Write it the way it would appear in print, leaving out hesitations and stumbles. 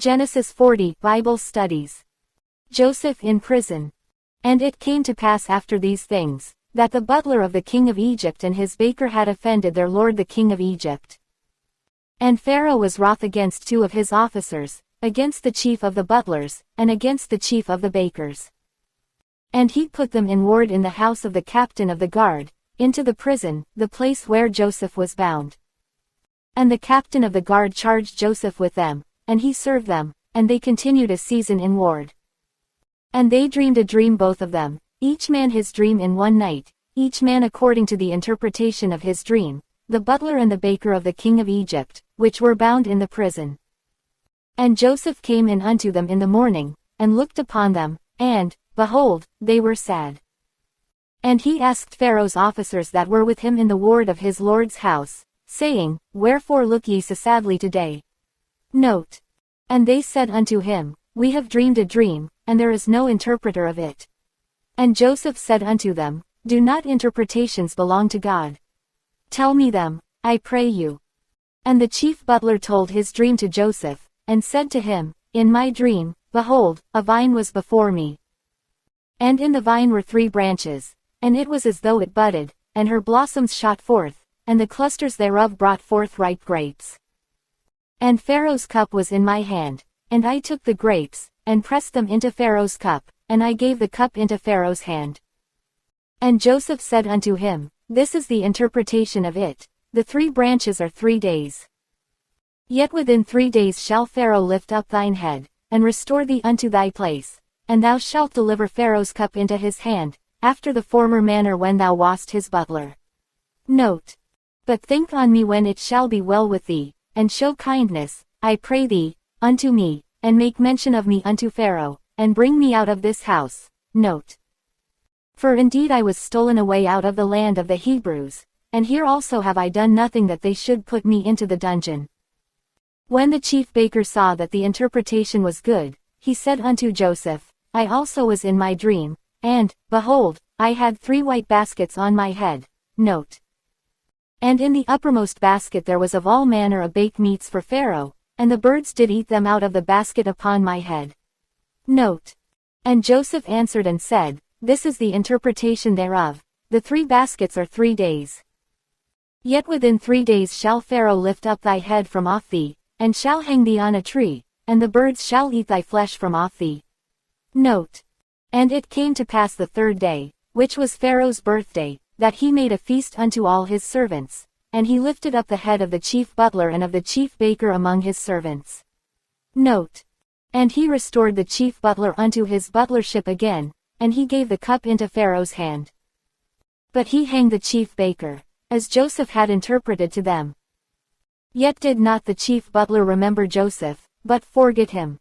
Genesis 40 Bible Studies. Joseph in prison. And it came to pass after these things, that the butler of the king of Egypt and his baker had offended their lord the king of Egypt. And Pharaoh was wroth against two of his officers, against the chief of the butlers, and against the chief of the bakers. And he put them in ward in the house of the captain of the guard, into the prison, the place where Joseph was bound. And the captain of the guard charged Joseph with them, and he served them, and they continued a season in ward. And they dreamed a dream both of them, each man his dream in one night, each man according to the interpretation of his dream, the butler and the baker of the king of Egypt, which were bound in the prison. And Joseph came in unto them in the morning, and looked upon them, and, behold, they were sad. And he asked Pharaoh's officers that were with him in the ward of his lord's house, saying, Wherefore look ye so sadly today? Note. And they said unto him, We have dreamed a dream, and there is no interpreter of it. And Joseph said unto them, Do not interpretations belong to God? Tell me them, I pray you. And the chief butler told his dream to Joseph, and said to him, In my dream, behold, a vine was before me. And in the vine were 3 branches, and it was as though it budded, and her blossoms shot forth, and the clusters thereof brought forth ripe grapes. And Pharaoh's cup was in my hand, and I took the grapes, and pressed them into Pharaoh's cup, and I gave the cup into Pharaoh's hand. And Joseph said unto him, This is the interpretation of it, the 3 branches are 3 days. Yet within 3 days shall Pharaoh lift up thine head, and restore thee unto thy place, and thou shalt deliver Pharaoh's cup into his hand, after the former manner when thou wast his butler. Note. But think on me when it shall be well with thee, and show kindness, I pray thee, unto me, and make mention of me unto Pharaoh, and bring me out of this house. Note. For indeed I was stolen away out of the land of the Hebrews, and here also have I done nothing that they should put me into the dungeon. When the chief baker saw that the interpretation was good, he said unto Joseph, I also was in my dream, and, behold, I had 3 white baskets on my head. Note. And in the uppermost basket there was of all manner of baked meats for Pharaoh, and the birds did eat them out of the basket upon my head. Note. And Joseph answered and said, This is the interpretation thereof, the 3 baskets are 3 days. Yet within 3 days shall Pharaoh lift up thy head from off thee, and shall hang thee on a tree, and the birds shall eat thy flesh from off thee. Note. And it came to pass the 3rd day, which was Pharaoh's birthday, that he made a feast unto all his servants, and he lifted up the head of the chief butler and of the chief baker among his servants. Note. And he restored the chief butler unto his butlership again, and he gave the cup into Pharaoh's hand. But he hanged the chief baker, as Joseph had interpreted to them. Yet did not the chief butler remember Joseph, but forget him.